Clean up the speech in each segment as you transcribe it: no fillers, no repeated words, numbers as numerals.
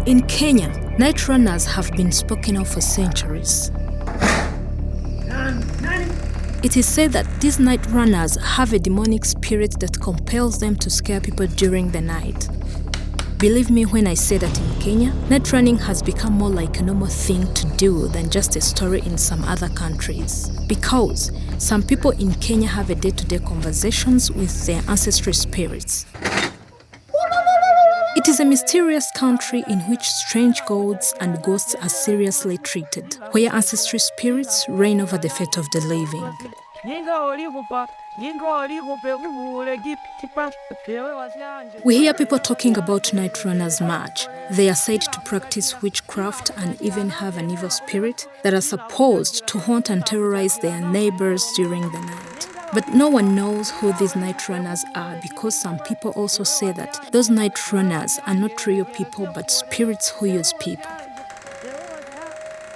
In Kenya, night runners have been spoken of for centuries. It is said that these night runners have a demonic spirit that compels them to scare people during the night. Believe me when I say that in Kenya, night running has become more like a normal thing to do than just a story in some other countries. Because some people in Kenya have a day-to-day conversations with their ancestral spirits. It is a mysterious country in which strange gods and ghosts are seriously treated, where ancestral spirits reign over the fate of the living. We hear people talking about night runners much. They are said to practice witchcraft and even have an evil spirit that are supposed to haunt and terrorize their neighbors during the night. But no one knows who these night runners are because some people also say that those night runners are not real people but spirits who use people.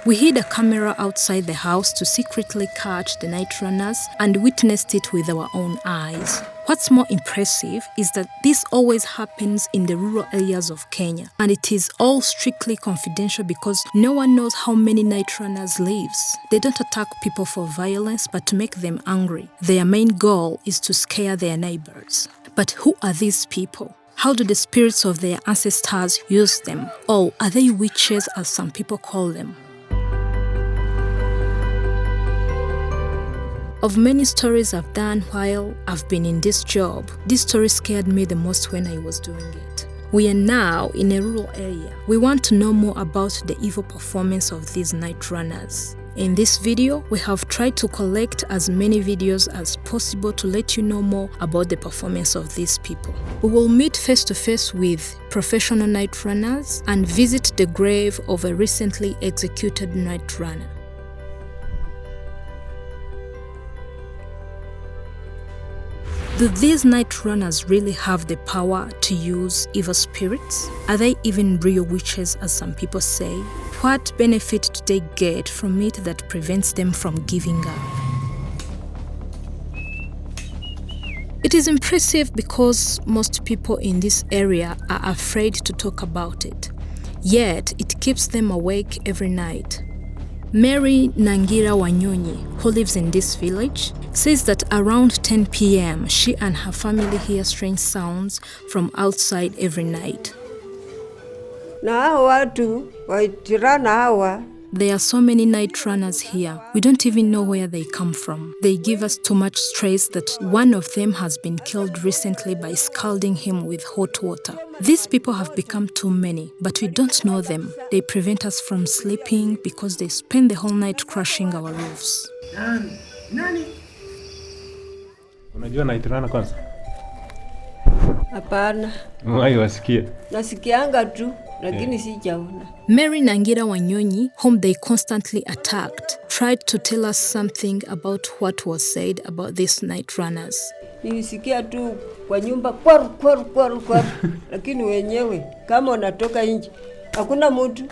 We hid a camera outside the house to secretly catch the night runners and witnessed it with our own eyes. What's more impressive is that this always happens in the rural areas of Kenya, and it is all strictly confidential because no one knows how many night runners lives. They don't attack people for violence but to make them angry. Their main goal is to scare their neighbors. But who are these people? How do the spirits of their ancestors use them? Or are they witches as some people call them? Of many stories I've done while I've been in this job, this story scared me the most when I was doing it. We are now in a rural area. We want to know more about the evil performance of these night runners. In this video, we have tried to collect as many videos as possible to let you know more about the performance of these people. We will meet face to face with professional night runners and visit the grave of a recently executed night runner. Do these night runners really have the power to use evil spirits? Are they even real witches as some people say? What benefit do they get from it that prevents them from giving up? It is impressive because most people in this area are afraid to talk about it. Yet, it keeps them awake every night. Mary Nangira Wanyonyi, who lives in this village, says that around 10 p.m. she and her family hear strange sounds from outside every night. There are so many night runners here. We don't even know where they come from. They give us too much stress that one of them has been killed recently by scalding him with hot water. These people have become too many, but we don't know them. They prevent us from sleeping because they spend the whole night crashing our roofs. Unajua night runner kwanza? Hapana. Umewahi wasikia? Nasikianga tu, lakini sijaona. Mary Nangira Wanyonyi, whom they constantly attacked, tried to tell us something about what was said about these night runners. Nilisikia tu kwa nyumba kwaru, lakini wenyewe kama unatoka nje hakuna mtu.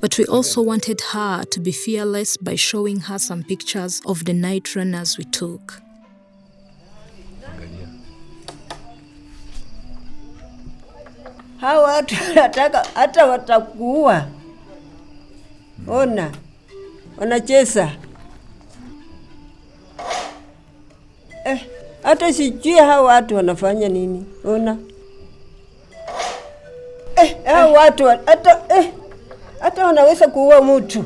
But we also wanted her to be fearless by showing her some pictures of the night runners we took. Hawa watu wanataka hata watakuua. Ona, wanacheza. Hata sijui hawa watu wanafanya nini. Ona. Hawa watu hata wanaweza kuua mtu.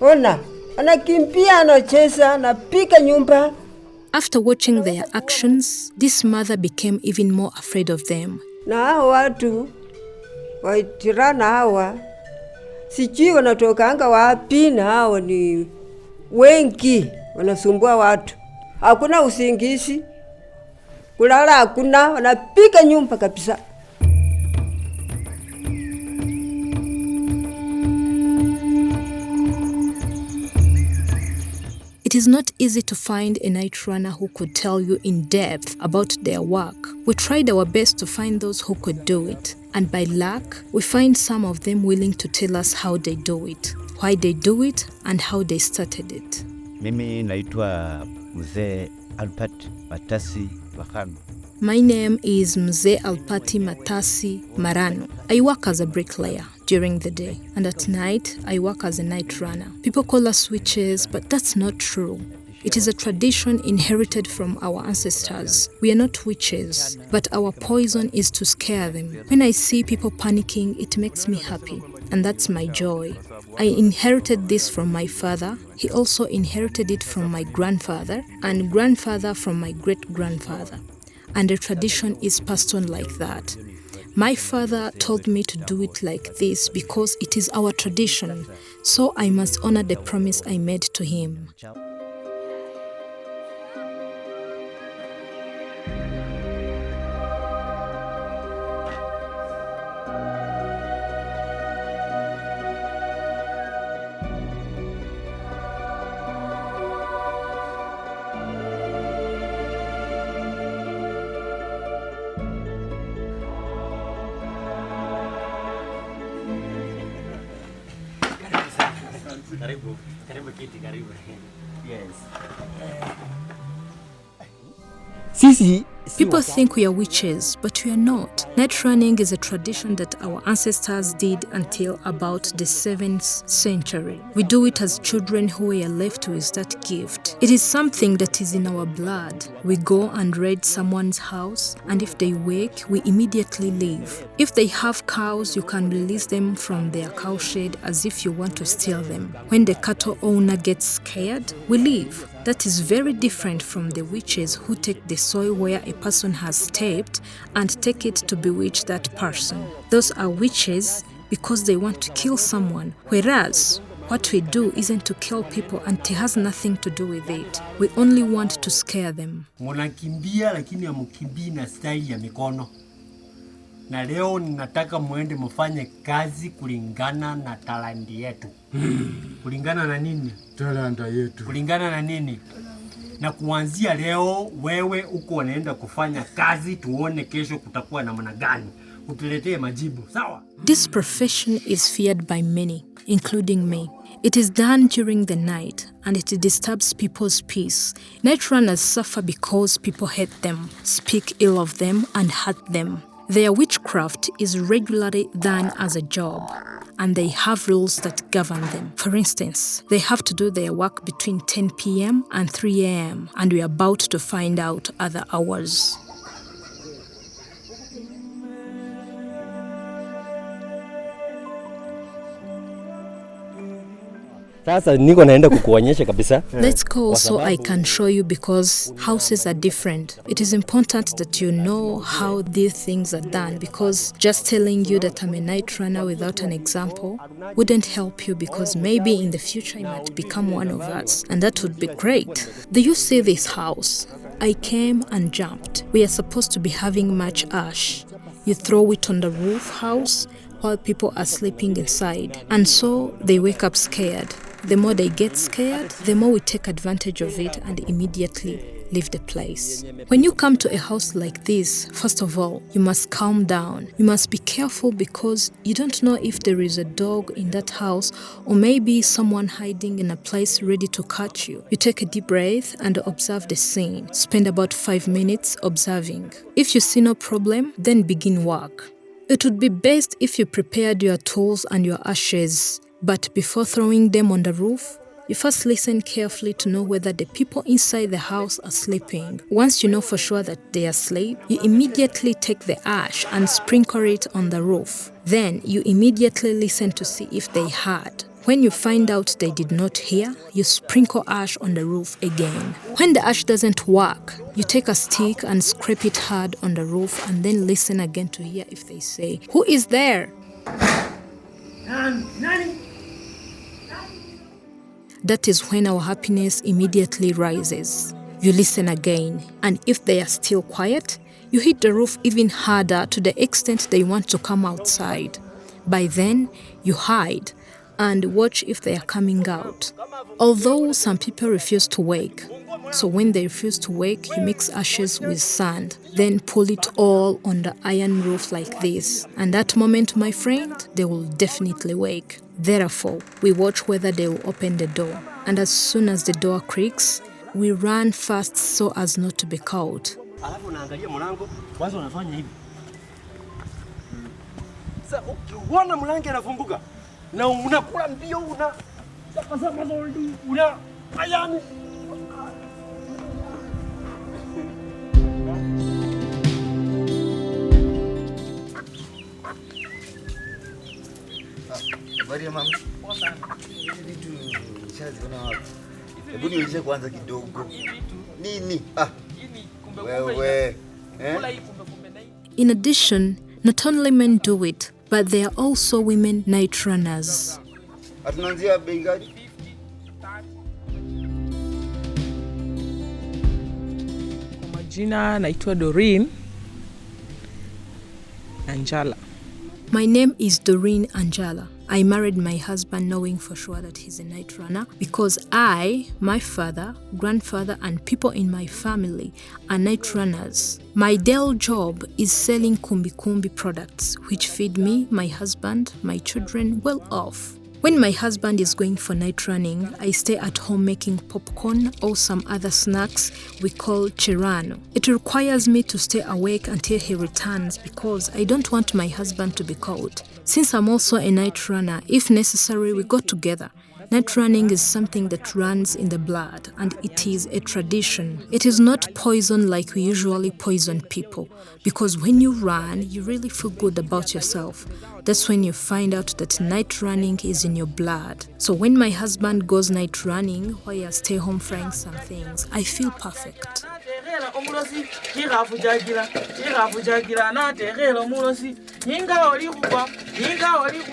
Ona, anakimbia, anacheza, anapiga nyumba. After watching their actions, this mother became even more afraid of them. Na hawa watu waitirana hawa sijui wanatokanga wapi, na hawa ni wengi wanasumbua watu. Hakuna usingizi, kulala hakuna, wanapiga nyumba kabisa. It is not easy to find a night runner who could tell you in depth about their work. We tried our best to find those who could do it. And by luck, we find some of them willing to tell us how they do it, why they do it, and how they started it. Mimi naitwa Mzee Albert Matasi Wakano. My name is Mzee Alpati Matasi Marano. I work as a bricklayer during the day, and at night I work as a night runner. People call us witches, but that's not true. It is a tradition inherited from our ancestors. We are not witches, but our poison is to scare them. When I see people panicking, it makes me happy, and that's my joy. I inherited this from my father. He also inherited it from my grandfather, and grandfather from my great-grandfather. And the tradition is passed on like that. My father told me to do it like this because it is our tradition, so I must honor the promise I made to him. People think we are witches, but we are not. Night running is a tradition that our ancestors did until about the 7th century. We do it as children who were left with that gift. It is something that is in our blood. We go and raid someone's house, and if they wake, we immediately leave. If they have cows, you can release them from their cowshed as if you want to steal them. When the cattle owner gets scared, we leave. That is very different from the witches who take the soil where a person has stepped and take it to bewitch that person. Those are witches because they want to kill someone, whereas what we do isn't to kill people and it has nothing to do with it. We only want to scare them. Munakimbia lakini hamukimbii na style ya mikono. Na leo ninataka muende mfanye kazi kulingana na talandi yetu. Kulingana na nini? Talanta yetu. Kulingana na nini? Na kuanzia leo wewe uko unaenda kufanya kazi, tuone kesho kutakuwa namna gani. Utuletee majibu, sawa? This profession is feared by many, including me. It is done during the night and it disturbs people's peace. Night runners suffer because people hate them, speak ill of them and hurt them. Their witchcraft is regularly done as a job, and they have rules that govern them. For instance, they have to do their work between 10 p.m. and 3 a.m., and we are about to find out other hours. Sasa niko naenda kukuonyesha kabisa. Let's go so I can show you because houses are different. It is important that you know how these things are done because just telling you that I'm a night runner without an example wouldn't help you because maybe in the future I might become one of us and that would be great. Do you see this house? I came and jumped. We are supposed to be having much ash. You throw it on the roof house while people are sleeping inside and so they wake up scared. The more they get scared, the more we take advantage of it and immediately leave the place. When you come to a house like this, first of all, you must calm down. You must be careful because you don't know if there is a dog in that house or maybe someone hiding in a place ready to catch you. You take a deep breath and observe the scene. Spend about 5 minutes observing. If you see no problem, then begin work. It would be best if you prepared your tools and your ashes. But before throwing them on the roof, you first listen carefully to know whether the people inside the house are sleeping. Once you know for sure that they are asleep, you immediately take the ash and sprinkle it on the roof. Then you immediately listen to see if they heard. When you find out they did not hear, you sprinkle ash on the roof again. When the ash doesn't work, you take a stick and scrape it hard on the roof and then listen again to hear if they say, "Who is there?" That is when our happiness immediately rises. You listen again, and if they are still quiet, you hit the roof even harder to the extent they want to come outside. By then, you hide and watch if they are coming out. Although some people refuse to wake, so when they refuse to wake, you mix ashes with sand, then pull it all on the iron roof like this. And that moment, my friend, they will definitely wake. Therefore, we watch whether they will open the door. And as soon as the door creaks, we run fast so as not to be caught. Alafu unaangalia mlango, kwanza unafanya hivi. Sasa ukiona mlango unafunguka na unakula mbio una ayani. Habari ya mama? Poa sana. Vitu nishaziona wapi? Hebu niulize kwanza kidogo. Nini? Wewe. In addition, not only men do it, but there are also women night runners. Atunaanzia bei gani? Kwa majina naitwa Doreen Anjala. My name is Doreen Anjala. I married my husband knowing for sure that he's a night runner because I, my father, grandfather, and people in my family are night runners. My daily job is selling kumbi kumbi products which feed me, my husband, my children well off. When my husband is going for night running, I stay at home making popcorn or some other snacks we call cherano. It requires me to stay awake until he returns because I don't want my husband to be cold. Since I'm also a night runner, if necessary, we go together. Night running is something that runs in the blood, and it is a tradition. It is not poison like we usually poison people, because when you run, you really feel good about yourself. That's when you find out that night running is in your blood. So when my husband goes night running, while I stay home frying some things, I feel perfect.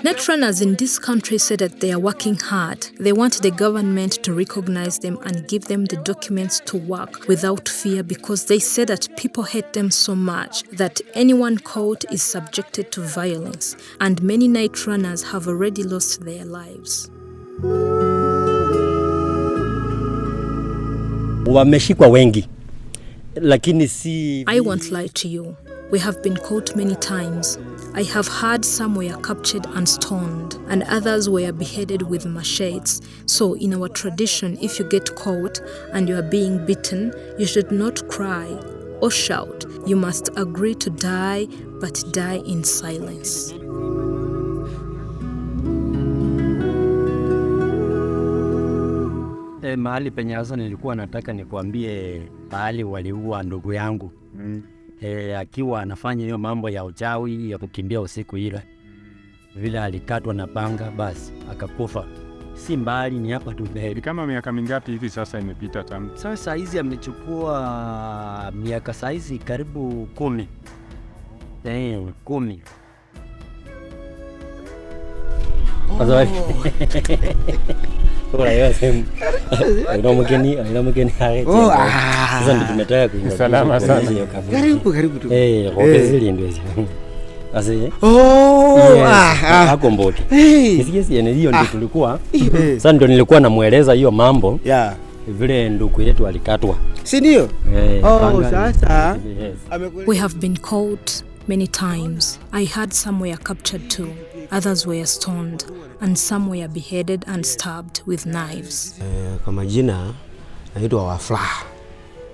Night runners in this country say that they are working hard. They want the government to recognize them and give them the documents to work without fear because they say that people hate them so much that anyone caught is subjected to violence. And many night runners have already lost their lives. Wameshikwa wengi. Lakini si I won't lie to you. We have been caught many times. I have heard some were captured and stoned, and others were beheaded with machetes. So in our tradition, if you get caught and you are being beaten, you should not cry or shout. You must agree to die, but die in silence. Mahali penye hasa nilikuwa nataka nikuambie mahali waliua ndugu yangu. Akiwa anafanya hiyo mambo ya uchawi ya kukimbia usiku ile. Vile alikatwa na panga basi akakufa. Si mbali ni hapa tu. Ni kama miaka mingapi hivi sasa imepita tangu? Sasa hizi amechukua miaka saizi karibu 10. 10. Azoi. Ora yosem. Ina mgeni hareti. Sasa ndio tumetaka kuingia. Salama sana. Karibu tu. Hoteli ndio hizo. Asi. Akombote. Nisikie hiyo ndio tulikuwa. Sasa ndio nilikuwa namueleza hiyo mambo. Yeah. Vile ndugu yetu alikatwa. Si ndio? Sasa. We have been caught many times. I heard some were captured too. Others were stoned, and some were beheaded and stabbed with knives. Kwa majina naitwa Wafla.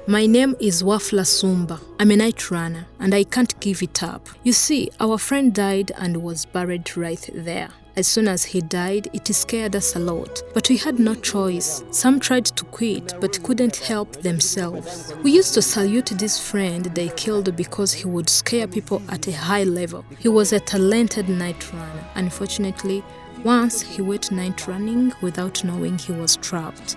My name is Wafla Sumba. I'm a night runner, and I can't give it up. You see, our friend died and was buried right there. As soon as he died, it scared us a lot, but we had no choice. Some tried to quit, but couldn't help themselves. We used to salute this friend they killed because he would scare people at a high level. He was a talented night runner. Unfortunately, once he went night running without knowing he was trapped.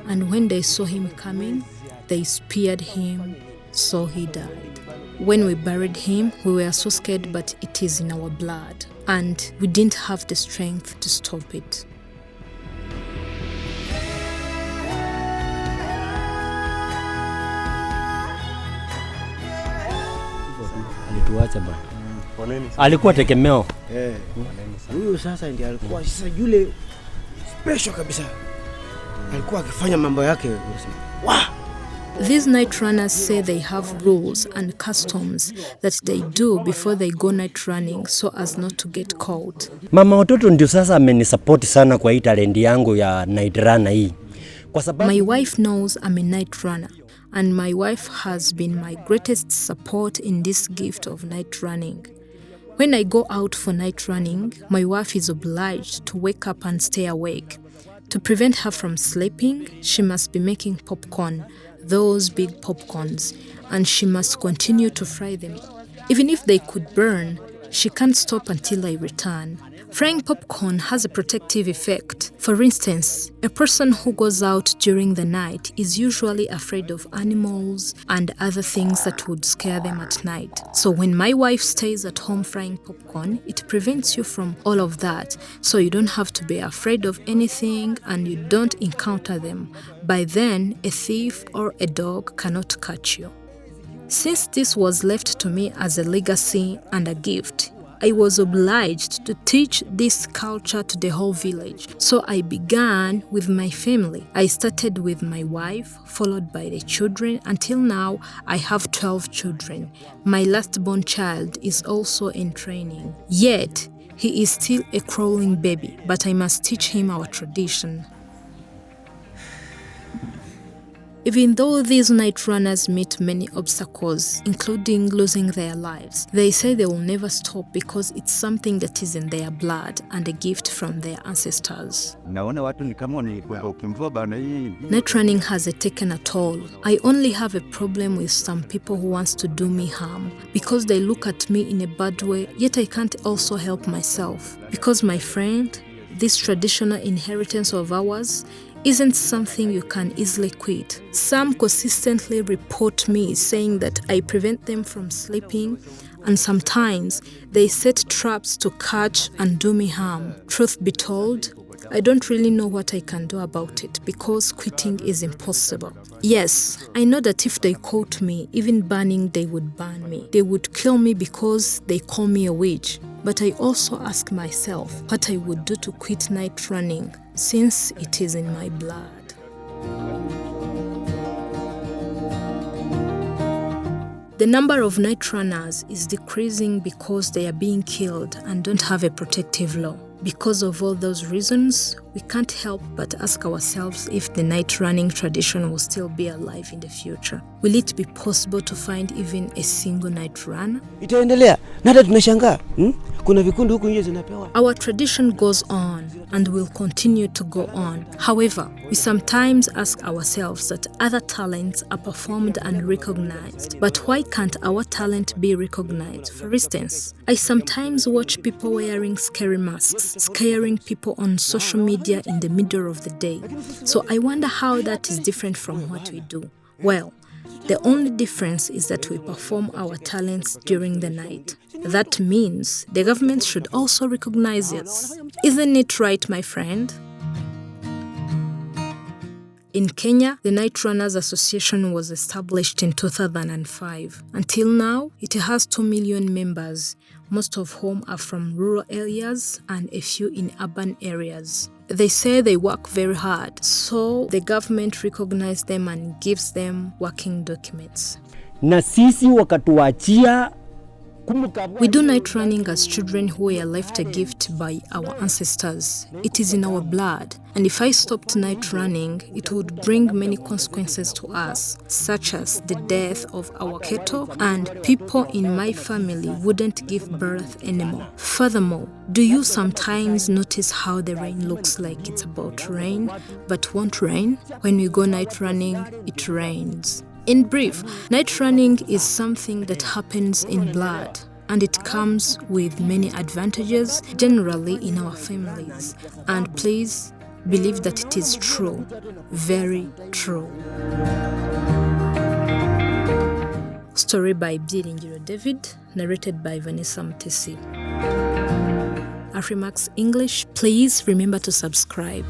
And when they saw him coming, they speared him, so he died. When we buried him, we were so scared, but it is in our blood. And we didn't have the strength to stop it. Alituacha bwana. Alikuwa tegemeo. Huyu sasa ndiye alikuwa sasa yule special kabisa. Alikuwa akifanya mambo yake. Wow! These night runners say they have rules and customs that they do before they go night running so as not to get caught. Mama watoto ndio sasa amenisupport sana kwa hii talent yangu ya night runner hii. Kwa sababu my wife knows I'm a night runner and my wife has been my greatest support in this gift of night running. When I go out for night running, my wife is obliged to wake up and stay awake. To prevent her from sleeping, she must be making popcorn, those big popcorns, and she must continue to fry them. Even if they could burn, she can't stop until I return. Frying popcorn has a protective effect. For instance, a person who goes out during the night is usually afraid of animals and other things that would scare them at night. So when my wife stays at home frying popcorn, it prevents you from all of that. So you don't have to be afraid of anything and you don't encounter them. By then, a thief or a dog cannot catch you. Since this was left to me as a legacy and a gift, I was obliged to teach this culture to the whole village. So I began with my family. I started with my wife, followed by the children. Until now, I have 12 children. My last born child is also in training. Yet, he is still a crawling baby, but I must teach him our tradition. Even though these night runners meet many obstacles, including losing their lives, they say they will never stop because it's something that is in their blood and a gift from their ancestors. Night running hasn't taken a toll. I only have a problem with some people who wants to do me harm because they look at me in a bad way, yet I can't also help myself. Because my friend, this traditional inheritance of ours isn't something you can easily quit. Some consistently report me saying that I prevent them from sleeping, and sometimes they set traps to catch and do me harm. Truth be told, I don't really know what I can do about it because quitting is impossible. Yes, I know that if they caught me, even burning, they would burn me. They would kill me because they call me a witch. But I also ask myself what I would do to quit night running, since it is in my blood. The number of night runners is decreasing because they are being killed and don't have a protective law. Because of all those reasons, we can't help but ask ourselves if the night running tradition will still be alive in the future. Will it be possible to find even a single night runner? Itaendelea. Na hata tunashangaa. Kuna vikundi huku nje zinapewa. Our tradition goes on and will continue to go on. However, we sometimes ask ourselves that other talents are performed and recognized. But why can't our talent be recognized? For instance, I sometimes watch people wearing scary masks, scaring people on social media in the middle of the day. So I wonder how that is different from what we do. Well, the only difference is that we perform our talents during the night. That means the government should also recognize us. Isn't it right, my friend? In Kenya, the Night Runners Association was established in 2005. Until now, it has 2 million members, most of whom are from rural areas and a few in urban areas. They say they work very hard, so the government recognizes them and gives them working documents. Na sisi wakatuachia. We do night running as children who were left a gift by our ancestors. It is in our blood, and if I stopped night running, it would bring many consequences to us, such as the death of our cattle, and people in my family wouldn't give birth anymore. Furthermore, do you sometimes notice how the rain looks like it's about to rain, but won't rain? When we go night running, it rains. In brief, night running is something that happens in blood, and it comes with many advantages generally in our families. And please believe that it is true, very true. Story by Byiringiro David, narrated by Vanessa Mtesi. Afrimax English, please remember to subscribe.